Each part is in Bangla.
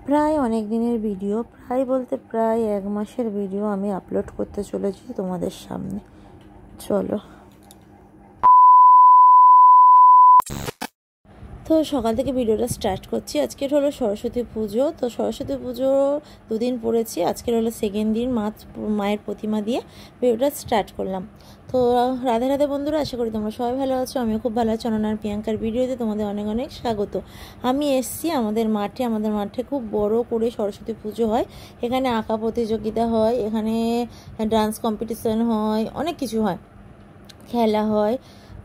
প্রায় অনেক দিনের ভিডিও, প্রায় বলতে প্রায় 1 মাসের ভিডিও আমি আপলোড করতে চলেছি তোমাদের সামনে। চলো। তো সকাল থেকে ভিডিওটা স্টার্ট করছি। আজকের হলো সরস্বতী পুজো। তো সরস্বতী পুজো 2 দিন পড়েছি, আজকের হলো 2nd দিন। মায়ের প্রতিমা দিয়ে ভিডিওটা স্টার্ট করলাম। তো রাধে রাধে বন্ধুরা, আশা করি তোমরা সবাই ভালো আছো। আমিও খুব ভালো আছি। অনন্যা আর প্রিয়াঙ্কার ভিডিওতে তোমাদের অনেক অনেক স্বাগত। আমি এসছি আমাদের মাঠে খুব বড় করে সরস্বতী পুজো হয়। এখানে আঁকা প্রতিযোগিতা হয়, এখানে ডান্স কম্পিটিশন হয়, অনেক কিছু হয়, খেলা হয়।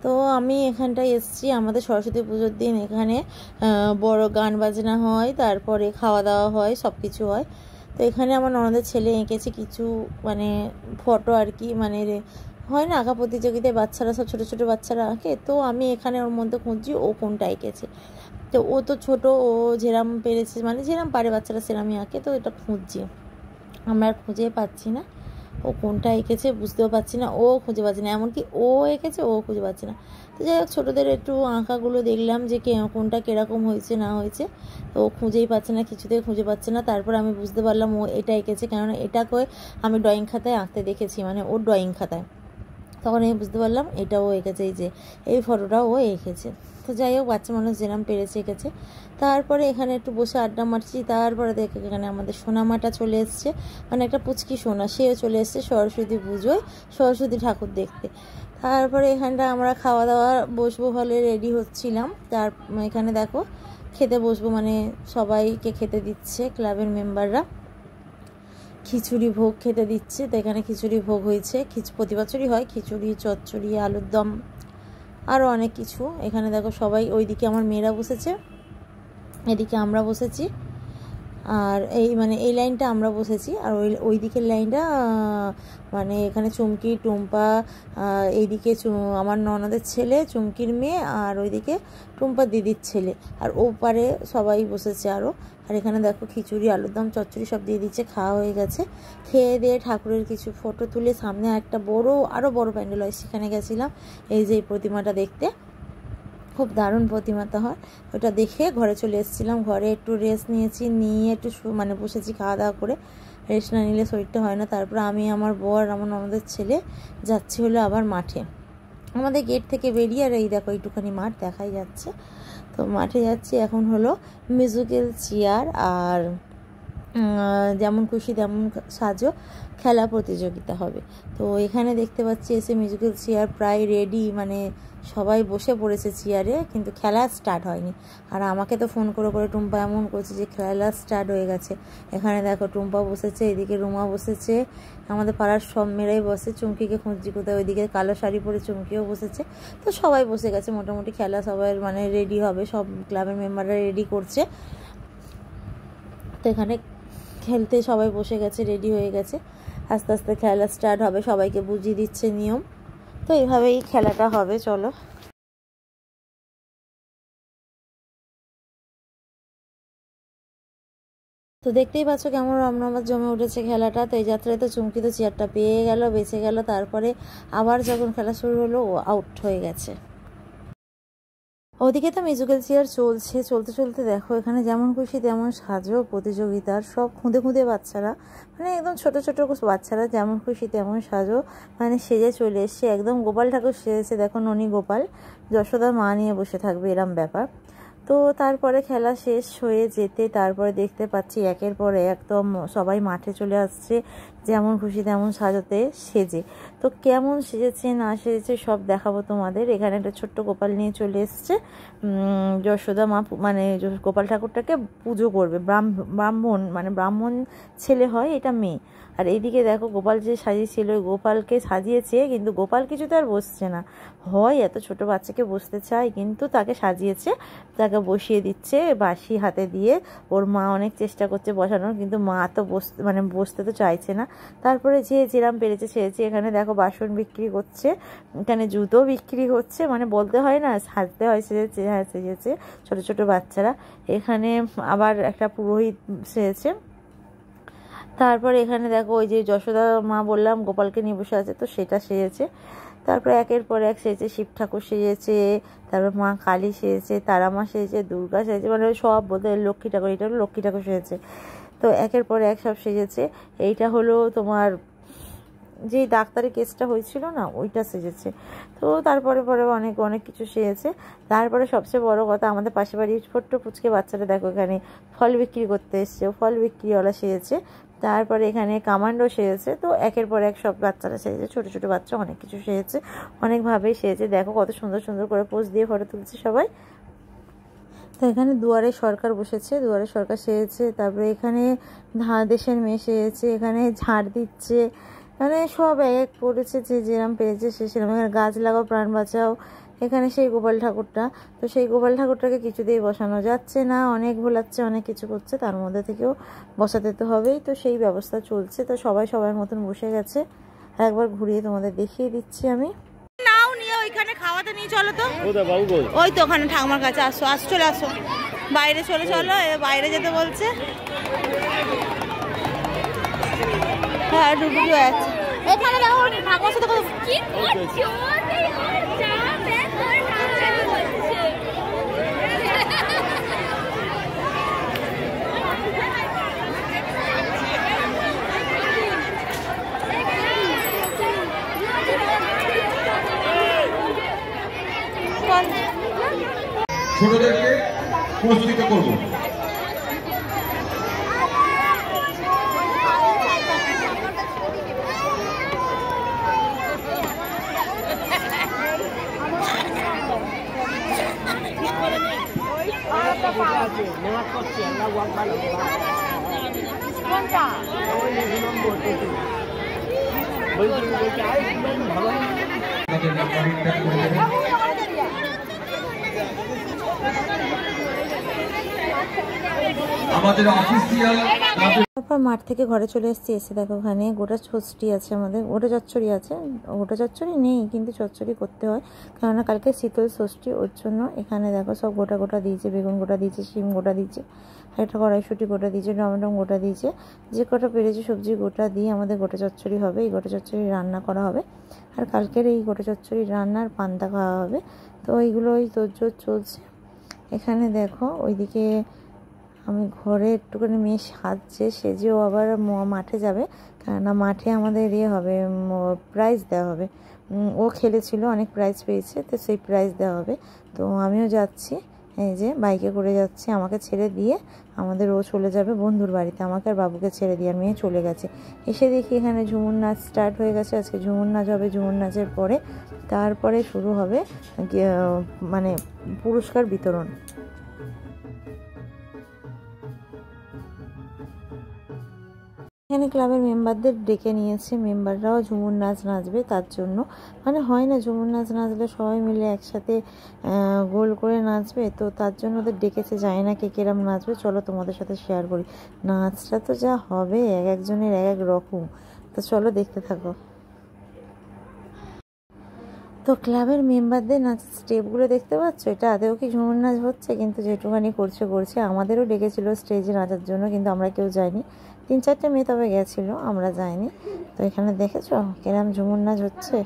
তো আমি এখানটায় এসেছি আমাদের সরস্বতী পুজোর দিন। এখানে বড় গান বাজনা হয়, তারপরে খাওয়া দাওয়া হয়, সব কিছু হয়। তো এখানে আমার ননদের ছেলে এঁকেছে কিছু মানে ফটো আর কি, মানে হয় না আঁকা প্রতিযোগিতায় বাচ্চারা, সব ছোটো ছোটো বাচ্চারা আঁকে। তো আমি এখানে ওর মধ্যে খুঁজছি ও কোনটা এঁকেছে। তো ও তো ছোটো, ও যেরাম পেরেছে মানে যেরাম পারে বাচ্চারা সেরামই আঁকে। তো এটা খুঁজছি, আমরা আর খুঁজে পাচ্ছি না ও কোনটা এঁকেছে, বুঝতেও পারছি না, ও খুঁজে পাচ্ছি না, এমনকি ও এঁকেছে ও খুঁজে পাচ্ছি না। তো যাই হোক, ছোটোদের একটু আঁকাগুলো দেখলাম যে কোনটা কীরকম হয়েছে না হয়েছে। তো ও খুঁজেই পাচ্ছে না, কিছুতেই খুঁজে পাচ্ছে না। তারপর আমি বুঝতে পারলাম ও এটা এঁকেছে, কেননা এটাকে আমি ড্রয়িং খাতায় আঁকতে দেখেছি, মানে ওর ড্রয়িং খাতায়। তখন আমি বুঝতে পারলাম এটাও এঁকেছে, এই যে এই ফটোটাও ও এঁকেছে। তো যাই হোক, বাচ্চা মানুষ যেরকম পেরেছে এঁকেছে। তারপরে এখানে একটু বসে আড্ডা মারছি। তারপরে দেখে এখানে আমাদের সোনামাটা চলে এসছে, মানে একটা পুচকি সোনা, সেও চলে এসছে সরস্বতী পুজোয় সরস্বতী ঠাকুর দেখতে। তারপরে এখানটা আমরা খাওয়া দাওয়া বসবো হলে রেডি হচ্ছিলাম। তার এখানে দেখো খেতে বসবো, মানে সবাইকে খেতে দিচ্ছে ক্লাবের মেম্বাররা, খিচুড়ি ভোগ খেতে দিচ্ছে। তো এখানে খিচুড়ি ভোগ হয়েছে, প্রতি বছরই হয় খিচুড়ি, চচ্চড়ি, আলুর দম, আরও অনেক কিছু। এখানে দেখো সবাই, ওইদিকে আমার মেয়েরা বসেছে, এদিকে আমরা বসেছি, আর এই লাইনটা আমরা বসেছি, আর ওই দিকের লাইনটা মানে এখানে চুমকি, টুম্পা, এইদিকে আমার ননদের ছেলে, চুমকির মেয়ে, আর ওইদিকে টুম্পার দিদির ছেলে, আর ওপারে সবাই বসেছে আরও। আর এখানে দেখো খিচুড়ি, আলুর দম, চচ্চড়ি সব দিয়ে দিচ্ছে, খাওয়া হয়ে গেছে। খেয়ে দিয়ে ঠাকুরের কিছু ফটো তুলে সামনে একটা আরও বড় প্যান্ডেল হয়, সেখানে গেছিলাম এই যে এই প্রতিমাটা দেখতে। খুব দারুণ প্রতিমাটা হয়, ওটা দেখে ঘরে চলে এসেছিলাম। ঘরে একটু রেস্ট নিয়ে একটু মানে বসেছি খাওয়া দাওয়া করে। রেস্ট না নিলে শরীরটা হয় না। তারপর আমি, আমার বর, আমার আমাদের ছেলে যাচ্ছি হলো আবার মাঠে। আমাদের গেট থেকে বেরিয়ে, আর এই দেখো একটুখানি মাঠ দেখাই যাচ্ছে। তো মাঠে যাচ্ছি। এখন হলো মিউজিক্যাল চেয়ার আর যেমন খুশি তেমন সাজো খেলা প্রতিযোগিতা হবে। তো এখানে দেখতে পাচ্ছি এসে মিউজিক্যাল চেয়ার প্রায় রেডি, মানে সবাই বসে পড়েছে চেয়ারে, কিন্তু খেলা স্টার্ট হয়নি। আর আমাকে তো ফোন করে টুম্পা এমন করছে যে খেলা স্টার্ট হয়ে গেছে। এখানে দেখো টুম্পা বসেছে, এদিকে রুমা বসেছে, আমাদের পাড়ার সব মেয়েরাই বসে। চুমকিকে খুঁজছি কোথায়, ওইদিকে কালো শাড়ি পরে চুমকিও বসেছে। তো সবাই বসে গেছে মোটামুটি, খেলা সবাই মানে রেডি হবে, সব ক্লাবের মেম্বাররা রেডি করছে। তো এখানে খেলতে সবাই বসে গেছে, রেডি হয়ে গেছে। আস্তে আস্তে খেলা স্টার্ট হবে, সবাইকে বুঝিয়ে দিচ্ছে নিয়ম। তো এইভাবেই খেলাটা হবে। চলো। তো দেখতেই পাচ্ছ কেমন রমরমা জমে উঠেছে খেলাটা। তো এই যাত্রায় তো চুমকি তো চেয়ারটা পেয়ে গেল, বেঁচে গেল। তারপরে আবার যখন খেলা শুরু হলো ও আউট হয়ে গেছে। ওদিকে তো মিউজিক্যাল চেয়ার চলতে চলতে দেখো এখানে যেমন খুশি তেমন সাজো প্রতিযোগিতার সব খুঁদে বাচ্চারা, মানে একদম ছোট ছোট বাচ্চারা যেমন খুশি তেমন সাজো মানে সেজে চলে এসছে। একদম গোপাল ঠাকুর সেজেছে, দেখো ননী গোপাল, যশোদার মা নিয়ে বসে থাকবে এরম ব্যাপার। তো তারপরে খেলা শেষ হয়ে যেতে তারপরে দেখতে পাচ্ছি একের পর একদম সবাই মাঠে চলে আসছে, যেমন খুশি তেমন সাজাতে সেজে। তো কেমন সেজেছে না সেজেছে সব দেখাবো তোমাদের। এখানে একটা ছোট্ট গোপাল নিয়ে চলে এসছে যশোদা মা, মানে গোপাল ঠাকুরটাকে পুজো করবে। ব্রাহ্মণ ছেলে হয়, এটা মেয়ে। আর এইদিকে দেখো গোপাল যে সাজিয়েছিল, গোপালকে সাজিয়েছে, কিন্তু গোপাল কিছুতে আর বসছে না। হয় এত ছোট বাচ্চাকে বসতে চায়, কিন্তু তাকে সাজিয়েছে, তাকে বসিয়ে দিচ্ছে বাঁশি হাতে দিয়ে। ওর মা অনেক চেষ্টা করছে বসানোর, কিন্তু মা তো বসতে তো চাইছে না। তারপরে যে যেরাম পেরেছে সেরেছে। এখানে দেখো বাসন বিক্রি করছে, এখানে জুতো বিক্রি হচ্ছে, মানে বলতে হয় না সাজতে হয়, সেজেছে, হ্যাঁ সেজেছে ছোট ছোট বাচ্চারা। এখানে আবার একটা পুরোহিত সেজেছে। তারপর এখানে দেখো ওই যে যশোদা মা বললাম গোপালকে নিয়ে বসে আছে, তো সেটা সেজেছে। তারপরে একের পর এক সেজেছে, শিব ঠাকুর সেজেছে, তারপর মা কালী সেজেছে, তারা মা সেজেছে, দুর্গা সেজেছে, মানে সব বলতে লক্ষ্মী ঠাকুর, এটা হলো লক্ষ্মী ঠাকুর সেজেছে। তো একের পর এক সব সেজেছে। এইটা হলো তোমার যেই ডাক্তারের কেসটা হয়েছিল না, ওইটা সেজেছে। তো তারপরে পরে অনেক অনেক কিছু সেজেছে। তারপরে সবচেয়ে বড় কথা, আমাদের পাশে বাড়ির ছোট্ট পুচকে বাচ্চাটা দেখো এখানে ফল বিক্রি করতে এসছে, ফল বিক্রিওয়ালা সেজেছে। তারপরে এখানে কামান্ডো সেজেছে। তো একের পর এক সব বাচ্চারা সেজেছে, ছোটো ছোটো বাচ্চা অনেক কিছু সেজেছে, অনেকভাবেই সেজেছে। দেখো কত সুন্দর সুন্দর করে পোজ দিয়ে ফটো তুলছে সবাই। তো এখানে দুয়ারে সরকার বসেছে, দুয়ারে সরকার সেজেছে। তারপরে এখানে দেশের মেয়ে সেজেছে, এখানে ঝাড় দিচ্ছে, মানে সব এক পড়েছে, যে যেরম পেরেছে সে সেরকম। এখানে গাছ লাগাও প্রাণ বাঁচাও, এখানে সেই গোপাল ঠাকুরটা। তো সেই গোপাল ঠাকুরটাকে কিছুতেই বসানো যাচ্ছে না, অনেক ভোলাচ্ছে, অনেক কিছু করছে, তার মধ্যে থেকেও বসাতে তো হবেই। তো সেই ব্যবস্থা চলছে। তো সবাই সবার মতন বসে গেছে। একবার ঘুরিয়ে তোমাদের দেখিয়ে দিচ্ছি আমি। নাও নিয়ে ওইখানে খাওয়াতে নিয়ে চলো তো, ওই তো ওখানে ঠাকুমার কাছে আসো, চলে আসো, বাইরে চলে চলো, বাইরে যেতে বলছে। হ্যাঁ ডুবুকি আছে এখানে, দেখো ঠাকুমার সাথে কি করছো। ছোটদেরকে পুরস্কৃত করব। আমাদের অফিসিয়াল। তারপর মাঠ থেকে ঘরে চলে এসেছি, এসে দেখো ওখানে গোটা ষষ্ঠী আছে, আমাদের গোটা চচ্চড়ি আছে। গোটা চচ্চড়ি নেই, কিন্তু চচ্চড়ি করতে হয়, কেননা কালকে শীতল ষষ্ঠী, ওর জন্য এখানে দেখো সব গোটা গোটা দিয়েছে, বেগুন গোটা দিয়েছে, শিম গোটা দিয়েছে, একটা কড়াইশুঁটি গোটা দিয়েছে, টমেটো গোটা দিয়েছে, যে কটা পেরেছে সবজি গোটা দিয়ে আমাদের গোটা চচ্চড়ি হবে। এই গোটা চচ্চড়ি রান্না করা হবে, আর কালকের এই গোটা চচ্চড়ি রান্নার পান্তা খাওয়া হবে। তো এইগুলোই তোড়জোড় চলছে। এখানে দেখো ওইদিকে আমি ঘরে একটুখানি মেয়ে সাজছে, সেজেও আবার মাঠে যাবে, কেননা মাঠে আমাদের হবে, প্রাইজ দেওয়া হবে। ও খেলেছিল, অনেক প্রাইজ পেয়েছে, তো সেই প্রাইজ দেওয়া হবে। তো আমিও যাচ্ছি, এই যে বাইকে করে যাচ্ছি, আমাকে ছেড়ে দিয়ে আমাদের ও চলে যাবে বন্ধুর বাড়িতে, আমাকে আর বাবুকে ছেড়ে দিয়ে। আর মেয়ে চলে গেছে। এসে দেখি এখানে ঝুমুর নাচ স্টার্ট হয়ে গেছে। আজকে ঝুমুর নাচ হবে, ঝুমুর নাচের পরে তারপরে শুরু হবে মানে পুরস্কার বিতরণ। এখানে ক্লাবের মেম্বারদের ডেকে নিয়েছে, মেম্বাররাও ঝুমুর নাচ নাচবে, তার জন্য মানে হয় না ঝুমুর নাচ নাচলে সবাই মিলে একসাথে গোল করে নাচবে, তো তার জন্য ওদের ডেকেছে। যায় না কে কিরম নাচবে, চলো তোমাদের সাথে শেয়ার করি। নাচটা তো যা হবে এক একজনের এক এক রকম, তো চলো দেখতে থাকো। তো ক্লাবের মেম্বারদের নাচের স্টেপগুলো দেখতে পাচ্ছ, এটা আদেও কি ঝুমুর নাচ হচ্ছে, কিন্তু যেটুখানি করছে। আমাদেরও ডেকেছিল স্টেজে নাচার জন্য, কিন্তু আমরা কেউ যাইনি। 3-4টে মেয়ে তবে গেছিলো, আমরা যাইনি। তো এখানে দেখেছো কিরম ঝুমুর নাচ হচ্ছে,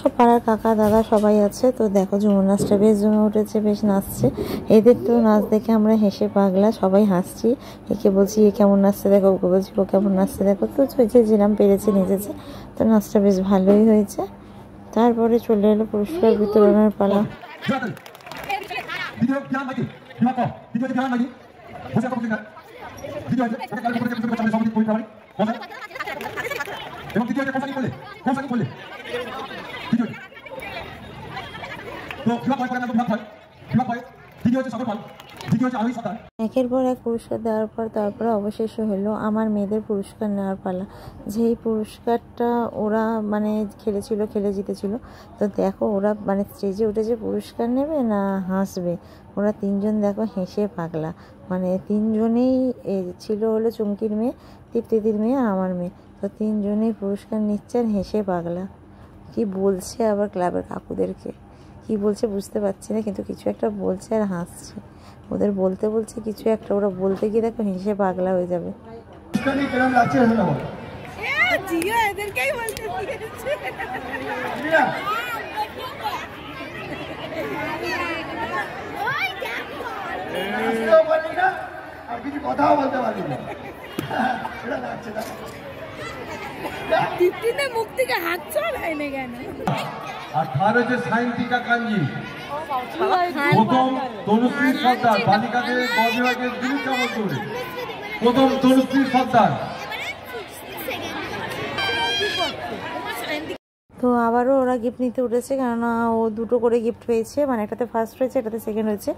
সব পাড়ার কাকা দাদা সবাই আছে। তো দেখো ঝুমুর নাচটা বেশ জমে উঠেছে, বেশ নাচছে। এদের তো নাচ দেখে আমরা হেসে পাগলা, সবাই হাসছি। একে বলছি এ কেমন নাচছে দেখো, ওকে বলছি ও কেমন নাচছে দেখো। তো হয়েছে যেরাম পেরেছে নেচেছে, তো নাচটা বেশ ভালোই হয়েছে। তারপরে চলে এলো পুরস্কার বিতরণের পালা। একের পর এক পুরস্কার দেওয়ার পর তারপরে অবশেষে হলো আমার মেয়েদের পুরস্কার নেওয়ার পালা। যেই পুরস্কারটা ওরা মানে খেলে জিতেছিল। তো দেখো ওরা মানে স্টেজে উঠে যে পুরস্কার নেবে না হাসবে, ওরা তিনজন দেখো হেসে পাগলা। মানে তিনজনেই ছিল হলো চুমকির মেয়ে, তৃপ্তিদির মেয়ে আর আমার মেয়ে। তো তিনজনেই পুরস্কার নিচ্ছে আর হেসে পাগলা। কি বলছে আবার ক্লাবের কাকুদেরকে, কি বলছে বুঝতে পারছি না, কিন্তু কিছু একটা বলছে আর হাসছে। ওদের বলতে কিছু একটা, ওরা বলতে গিয়ে দেখো হেসে পাগলা হয়ে যাবে। জিও এদেরকেই বলতে দিয়েছে। আর কিছু কথাও বলতে পারবি না। মুখ থেকে হাত ছড়ায় না কেন? আর তার হচ্ছে সাইন্টিকা কাঞ্জি, প্রথম তনুশ্রী সর্দার, বালিকাদের বিভাগের দিলীপ চামচুর, প্রথম তনুশ্রী সর্দার। তো আবারও ওরা গিফট নিতে উঠেছে, কেননা ও দুটো করে গিফট পেয়েছে, মানে একটাতে ফার্স্ট হয়েছে, একটাতে সেকেন্ড হয়েছে।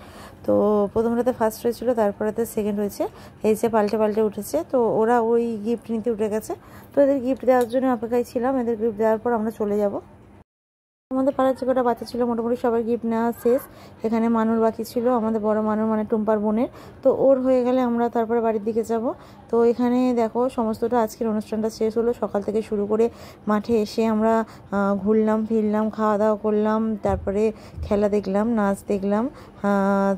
তো প্রথমটাতে ফার্স্ট হয়েছিল, তারপরেতে সেকেন্ড হয়েছে, এই যে পাল্টে পাল্টে উঠেছে। তো ওরা ওই গিফট নিতে উঠে গেছে। তো এদের গিফট দেওয়ার জন্য অপেক্ষায় ছিলাম। এদের গিফট দেওয়ার পর আমরা চলে যাব। আমাদের পাড়ার যে কটা বাচ্চা ছিল মোটামুটি সবার গিফট নেওয়া শেষ। এখানে মানুর বাকি ছিল, আমাদের বড় মানুর মানে টুম্পার বোনের। তো ওর হয়ে গেলে আমরা তারপরে বাড়ির দিকে যাব। তো এখানে দেখো সমস্তটা আজকের অনুষ্ঠানটা শেষ হলো। সকাল থেকে শুরু করে মাঠে এসে আমরা ঘুরলাম ফিরলাম, খাওয়া দাওয়া করলাম, তারপরে খেলা দেখলাম, নাচ দেখলাম,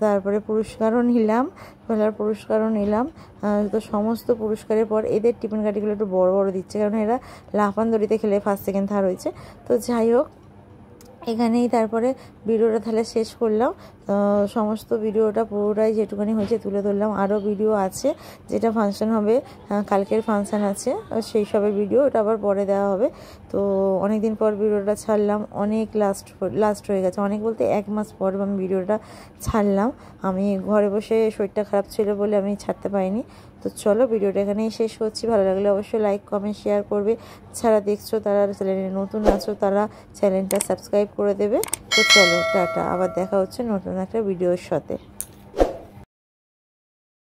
তারপরে পুরস্কারও নিলাম, খেলার পুরস্কারও নিলাম। তো সমস্ত পুরস্কারের পর এদের টিফিন কাঠিগুলো একটু বড় বড় দিচ্ছে, কারণ এরা লাফান দড়িতে খেলে ফার্স্ট সেকেন্ড থার্ড হয়েছে। তো যাই হোক, এখানেই তারপরে ভিডিওটা তাহলে শেষ করলাম। সমস্ত ভিডিওটা পুরোটাই যেটুকুনি হয়েছে তুলে ধরলাম। আরও ভিডিও আছে, যেটা ফাংশন হবে, কালকের ফাংশন আছে, সেই সবের ভিডিও ওটা আবার পরে দেওয়া হবে। তো অনেক দিন পর ভিডিওটা ছাড়লাম, অনেক লাস্ট হয়ে গেছে, অনেক বলতে 1 মাস পর আমি ভিডিওটা ছাড়লাম। আমি ঘরে বসে শরীরটা খারাপ ছিল বলে আমি ছাড়তে পারিনি। তো চলো ভিডিওটা এখানেই শেষ করছি। ভালো লাগলে অবশ্যই লাইক কমেন্ট শেয়ার করবে। যারা দেখছো তারা চ্যানেলে নতুন আছো তারা চ্যানেলটা সাবস্ক্রাইব করে দেবে। তো চলো টাটা, আবার দেখা হচ্ছে নতুন একটা ভিডিওর সাথে।